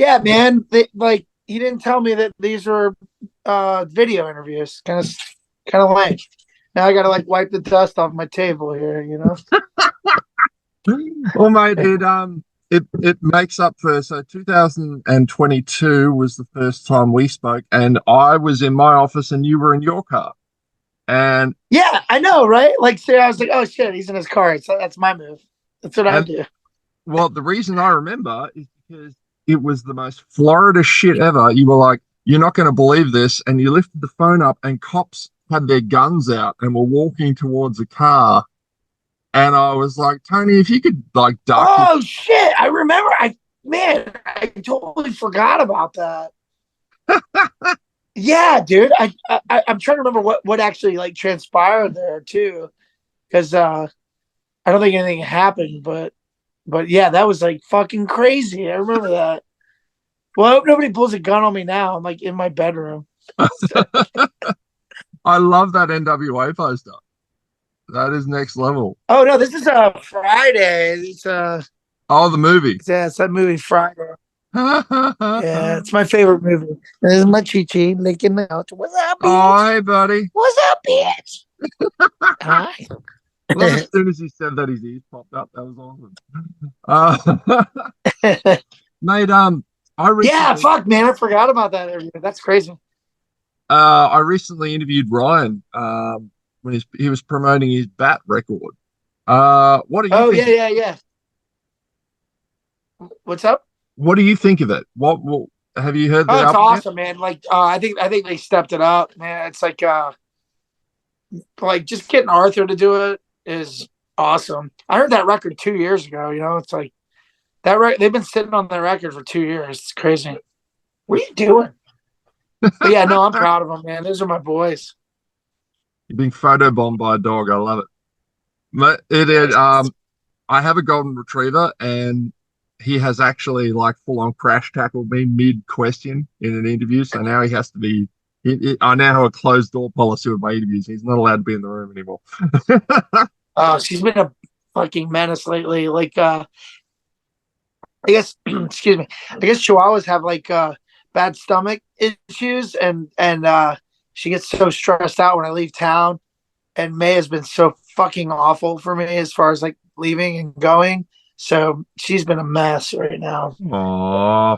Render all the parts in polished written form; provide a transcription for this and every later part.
Yeah, man. He didn't tell me that these were video interviews. Kind of lame. Now I gotta like wipe the dust off my table here, you know. Well, mate, it makes up for, so 2022 was the first time we spoke, and I was in my office and you were in your car. And Yeah, I know, right? Like, say I was like, oh shit, he's in his car. So that's my move. That's what I and do. well, the reason I remember is because it was the most Florida shit ever. You were like, "You're not going to believe this," and you lifted the phone up, and cops had their guns out and were walking towards a car. And I was like, Tony, if you could like duck. Oh shit, I remember. I totally forgot about that. Yeah, dude. I'm trying to remember what actually like transpired there too, because I don't think anything happened, but yeah, that was like fucking crazy. I remember that. Well, I hope nobody pulls a gun on me now. I'm like in my bedroom. I love that NWA poster. That is next level. Oh no, this is Friday. Oh, the movie. It's that movie Friday. Yeah, Oh, it's my favorite movie. This is my Chi licking out. What's up, bitch? hey, buddy. What's up, bitch? Hi. Love as soon as he said that his ears popped up. That was awesome. Uh, mate, I Yeah, recently fuck, man. I forgot about that interview. That's crazy. I recently interviewed Ryan when he was promoting his bat record. What do you Oh, yeah, think? yeah, yeah. What's up? What do you think of it? What have you heard the Oh, it's album yet? awesome, man. Like, I think they stepped it up, man. It's like just getting Arthur to do it is awesome. I heard that record 2 years ago. You know, it's like they've been sitting on the record for 2 years. It's crazy. What are you doing? But yeah, no, I'm proud of them, man. Those are my boys. You're being photobombed by a dog. I love it. I have a golden retriever, and he has actually like full on crash tackled me mid question in an interview. So now he has to be. I now have a closed door policy with my interviews. He's not allowed to be in the room anymore. She's been a fucking menace lately. Like, I guess, excuse me. I guess Chihuahuas have like bad stomach issues, and she gets so stressed out when I leave town. And May has been so fucking awful for me as far as like leaving and going. So she's been a mess right now. Oh,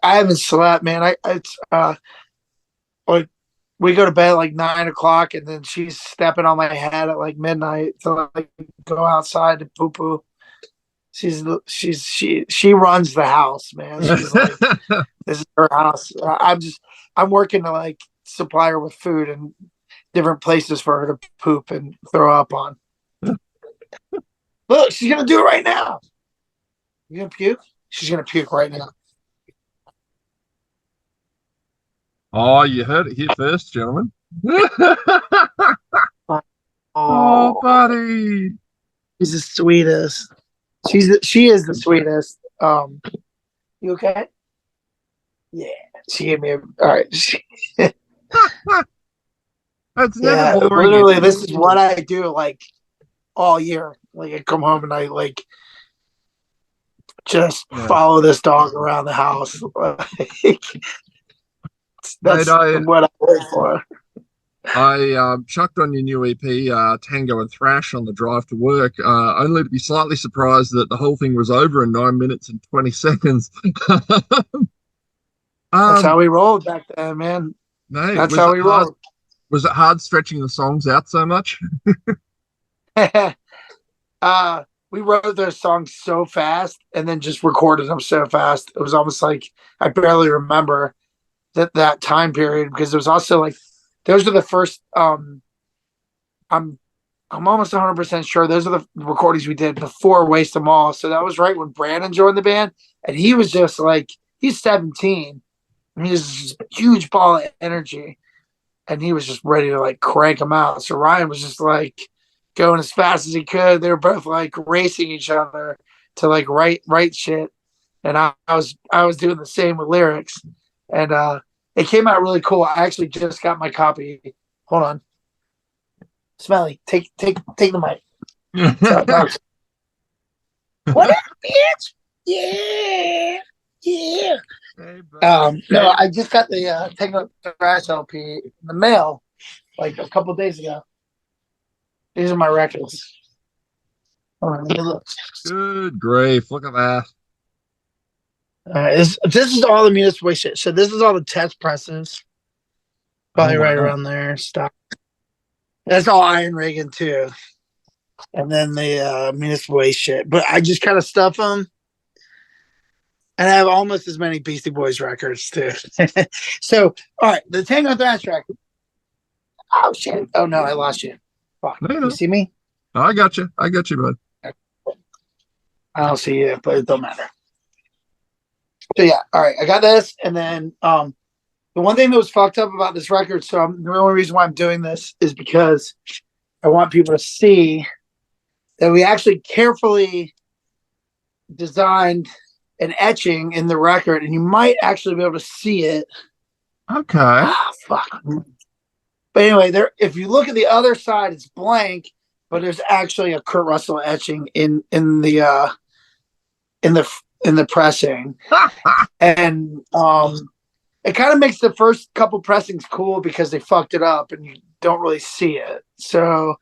I haven't slept, man. It's like we go to bed at like 9 o'clock, and then she's stepping on my head at like midnight to like go outside to poo poo. She runs the house, man. She's like, this is her house. I'm working to like supply her with food and different places for her to poop and throw up on. Look, she's gonna do it right now. You gonna puke? She's gonna puke right now. oh, you heard it here first, gentlemen. Oh, Oh, buddy. she's the sweetest. She is the sweetest. You okay? Yeah. She gave me a all right. It's never Yeah, boring. literally, this is what I do like all year. Like I come home and I like just Yeah. follow this dog around the house. Like, Mate, that's what I live for. I chucked on your new EP, Tango and Thrash, on the drive to work, only to be slightly surprised that the whole thing was over in 9 minutes and 20 seconds. That's how um, we rolled back then, man. mate, That's how we rolled. was it hard stretching the songs out so much? We wrote those songs so fast and then just recorded them so fast. It was almost like I barely remember that time period because it was also like those are the first I'm almost 100% sure those are the recordings we did before Waste Them All. So that was right when Brandon joined the band, and he was just like he's 17. I mean, he's a huge ball of energy, and he was just ready to like crank them out. So Ryan was just like going as fast as he could. They were both like racing each other to like write shit, and I was doing the same with lyrics, and it came out really cool. I actually just got my copy. Hold on. Smelly, take the mic. What up, bitch? Yeah. Yeah. Hey, buddy. No, I just got the Tango Thrash LP in the mail like a couple days ago. These are my records. Hold on, let me look. Good grief. Look at that. This is all the municipal shit. So this is all the test presses. Oh, Probably right wow. around there. Stuff. That's all Iron Reagan too. And then the municipal waste shit. But I just kind of stuff them. And I have almost as many Beastie Boys records too. So, all right, the Tango Thrash record. Oh shit! Oh no, I lost you. Fuck. No, You no. see me? I got you. I got you, bud. I don't see you, but it don't matter. So yeah, all right, I got this, and then the one thing that was fucked up about this record. So the only reason why I'm doing this is because I want people to see that we actually carefully designed an etching in the record, and you might actually be able to see it. Okay. Ah, fuck. But anyway, there. If you look at the other side, it's blank, but there's actually a Kurt Russell etching in the pressing, and it kind of makes the first couple pressings cool because they fucked it up and you don't really see it. So,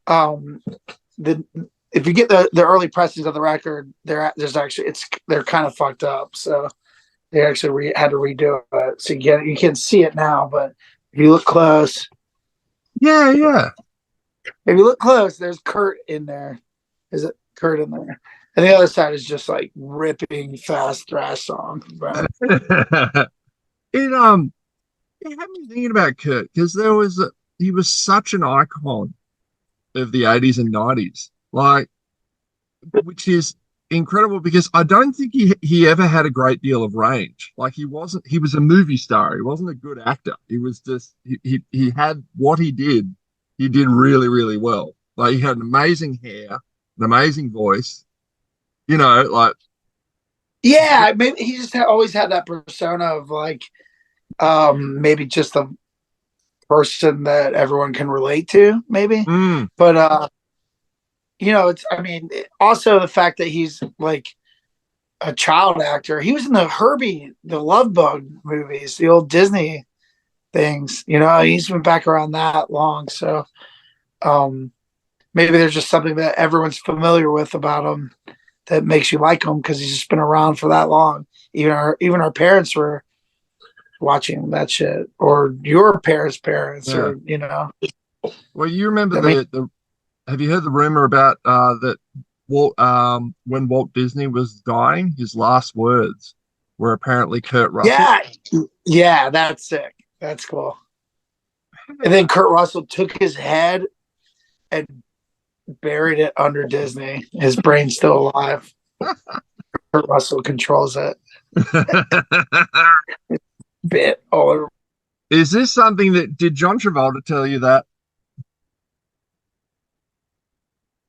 the if you get the early pressings of the record, there's actually they're kind of fucked up. So they actually had to redo it. So you can see it now, but if you look close, Yeah, yeah. if you look close, there's Kurt in there. Is it Kurt in there? And the other side is just like ripping fast thrash song. Bro. It had me thinking about Kurt because he was such an icon of the 80s and 90s, like, which is incredible because I don't think he ever had a great deal of range. Like he was a movie star. He wasn't a good actor. He was just he had what he did really, really well. Like he had an amazing hair, an amazing voice, like Yeah, maybe he just always had that persona of like maybe just a person that everyone can relate to, maybe. mm, But it's also the fact that he's like a child actor. He was in the Herbie, the Love Bug movies, the old Disney things. He's been back around that long. So maybe there's just something that everyone's familiar with about him that makes you like him because he's just been around for that long. Even our parents were watching that shit, or your parents, yeah. or Well, you remember I mean, the have you heard the rumor about that when Walt Disney was dying, his last words were apparently Kurt Russell? yeah, that's sick. That's cool. And then Kurt Russell took his head and buried it under Disney. His brain's still alive. Kurt Russell controls it. Bit all over. Is this something that did John Travolta tell you that?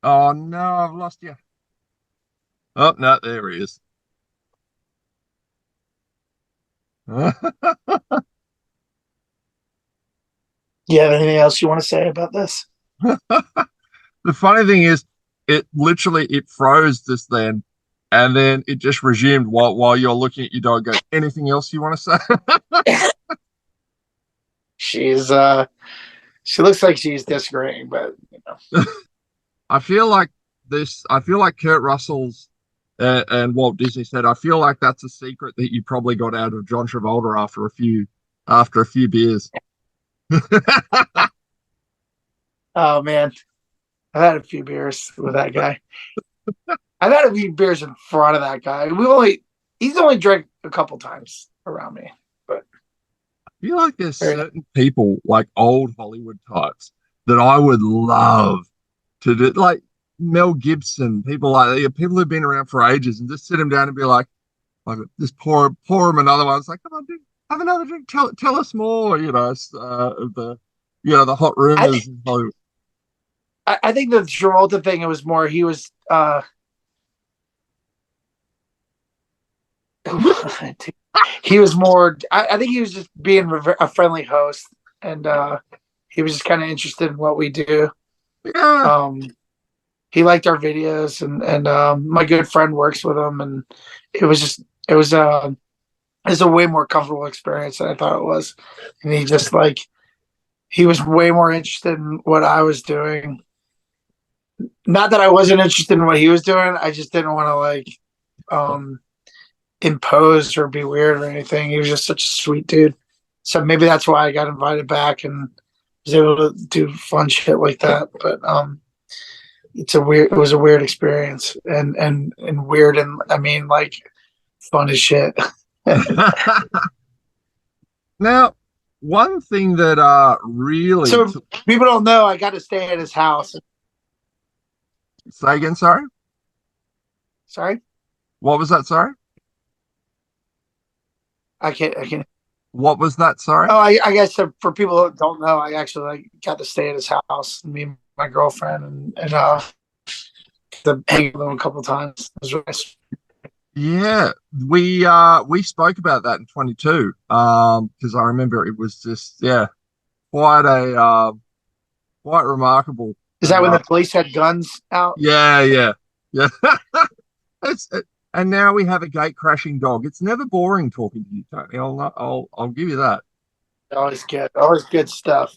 Oh no, I've lost you. Oh no, there he is. You have anything else you want to say about this? The funny thing is, it froze just then, and then it just resumed while you're looking at your dog. Go, anything else you want to say? She's she looks like she's disagreeing, but I feel like Kurt Russell's and Walt Disney said, I feel like that's a secret that you probably got out of John Travolta after a few beers. oh man, I've had a few beers with that guy. I've had a few beers in front of that guy. He's only drank a couple times around me, but I feel like there's certain people, like old Hollywood types, that I would love to do, like Mel Gibson, people who've been around for ages, and just sit him down and be like just pour him another one. It's like, come on, dude, have another drink. Tell us more, of the hot rumors in Hollywood. I think the Travolta thing, it was more he was he was more I think he was just being a friendly host, and he was just kind of interested in what we do. Yeah. He liked our videos, and my good friend works with him, and it was just It was it's a way more comfortable experience than I thought it was. And he just like he was way more interested in what I was doing. Not that I wasn't interested in what he was doing. I just didn't want to like um impose or be weird or anything. He was just such a sweet dude. So maybe that's why I got invited back and was able to do fun shit like that. But it was a weird experience and weird and I mean like fun as shit. Now, one thing that really So people don't know I got to stay at his house. say again, sorry? Sorry? What was that, sorry? I can't. What was that, sorry? Oh, I guess for people that don't know, I actually like got to stay at his house. Me and my girlfriend and to hang with him a couple of times. It was nice. Yeah, we spoke about that in 22. Because I remember it was just quite a quite remarkable. Is that when the police had guns out? Yeah. It's and now we have a gate crashing dog. It's never boring talking to you, Tony. I'll give you that. Always good stuff.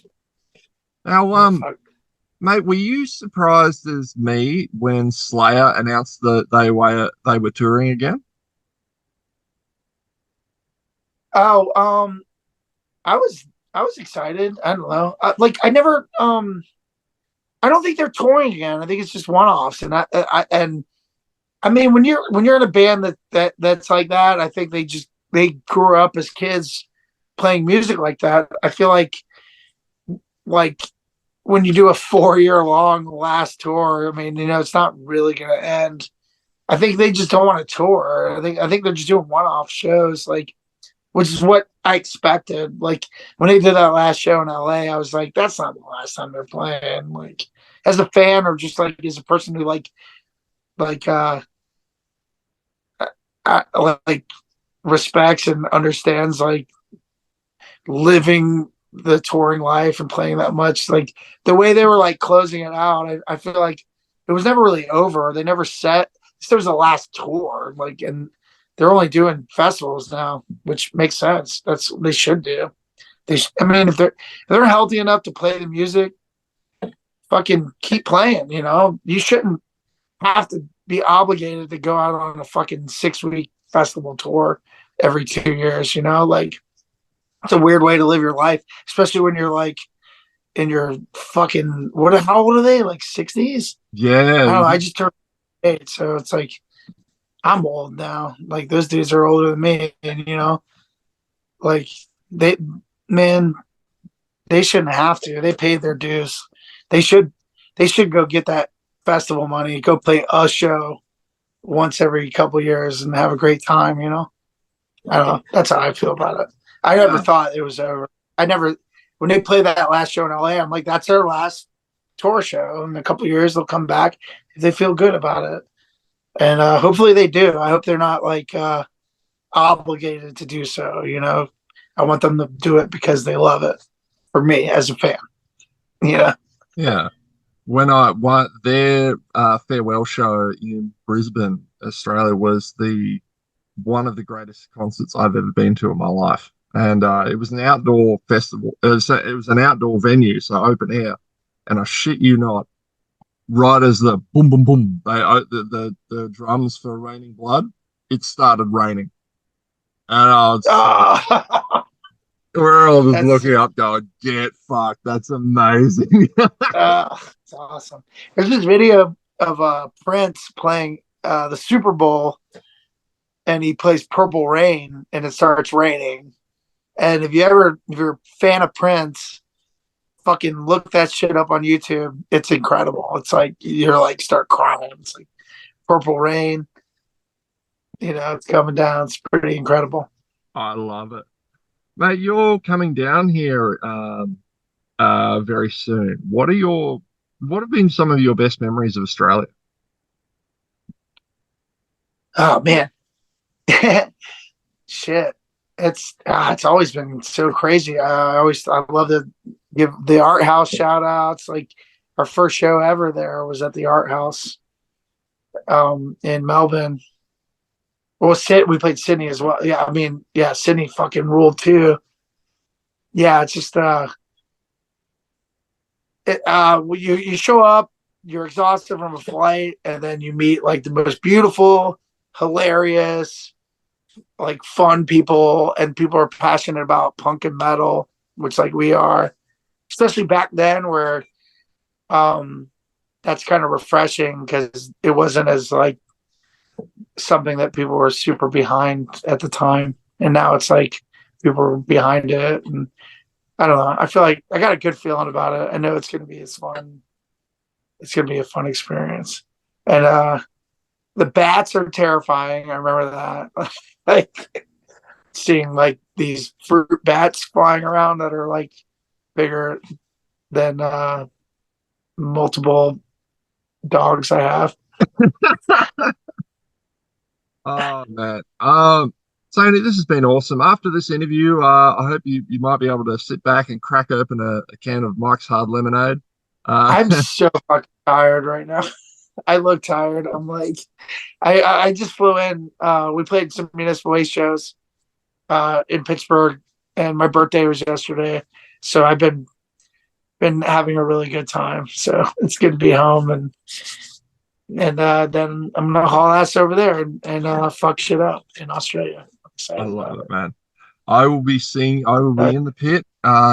Now, mate, were you surprised as me when Slayer announced that they were touring again? Oh, I was excited. I don't know. Like I never I don't think they're touring again. I think it's just one offs, and I mean when you're in a band that's like that, I think they grew up as kids playing music like that. I feel like when you do a 4 year long last tour, I mean, it's not really going to end. I think they just don't want to tour. I think they're just doing one off shows, like, which is what I expected. Like when they did that last show in LA, I was like, that's not the last time they're playing. Like as a fan or just like as a person who like like respects and understands like living the touring life and playing that much. Like the way they were like closing it out, I feel like it was never really over. They never set this was the last tour, like, and they're only doing festivals now, which makes sense. That's what they should do. I mean, if they're healthy enough to play the music, fucking keep playing. You shouldn't have to be obligated to go out on a fucking 6 week festival tour every 2 years. Like it's a weird way to live your life, especially when you're like in your fucking how old are they? Like 60s? I don't know. I just turned 8, so it's like I'm old now. Like those dudes are older than me, and like they, man, they shouldn't have to. They paid their dues. They should go get that festival money, go play a show once every couple of years and have a great time. I don't know. That's how I feel about it. I never thought it was over. When they play that last show in LA, I'm like, that's their last tour show. In a couple of years, they'll come back if they feel good about it. And hopefully they do. I hope they're not like obligated to do so. I want them to do it because they love it. For me as a fan, Yeah. When I won their farewell show in Brisbane, Australia, was the one of the greatest concerts I've ever been to in my life. And it was an outdoor festival. It was an outdoor venue, so open air. And I shit you not, right as the boom, boom, boom, the drums for Raining Blood, it started raining. And I was we're all just looking up going, get fucked. That's amazing. it's awesome. There's this video of Prince playing the Super Bowl, and he plays Purple Rain, and it starts raining. And if you're a fan of Prince, fucking look that shit up on YouTube. It's incredible. It's like you're like start crying. It's like Purple Rain. It's coming down. It's pretty incredible. I love it. Mate, you're coming down here very soon. What have been some of your best memories of Australia? Oh man. Shit. It's always been so crazy. I love to give the art house shout outs. Like our first show ever there was at the art house in Melbourne. Well, we played Sydney as well. Yeah, I mean, yeah, Sydney fucking ruled too. Yeah, it's just you show up, you're exhausted from a flight, and then you meet like the most beautiful, hilarious, like fun people, and people are passionate about punk and metal, which like we are, especially back then where um that's kind of refreshing because it wasn't as like something that people were super behind at the time, and now it's like people are behind it, and I don't know. I feel like I got a good feeling about it. I know it's gonna be as fun. It's gonna be a fun experience, and the bats are terrifying. I remember that, like seeing like these fruit bats flying around that are like bigger than multiple dogs I have. Oh man. Tony, this has been awesome. After this interview, I hope you might be able to sit back and crack open a can of Mike's Hard Lemonade. Uh, I'm so fucking tired right now. I look tired. I'm like, I just flew in. We played some municipal waste shows in Pittsburgh, and my birthday was yesterday, so I've been having a really good time. So it's good to be home, and then I'm gonna haul ass over there and fuck shit up in Australia. I'm I excited love about it, it. man. I will Uh, be in the pit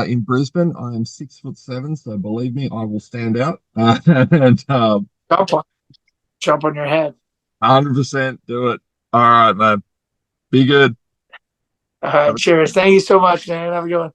in Brisbane. I am 6'7", so believe me, I will stand out. And jump on, jump on your head. 100% do it. All right, man. Be good. All right, cheers. Thank you so much, man. Have a good one.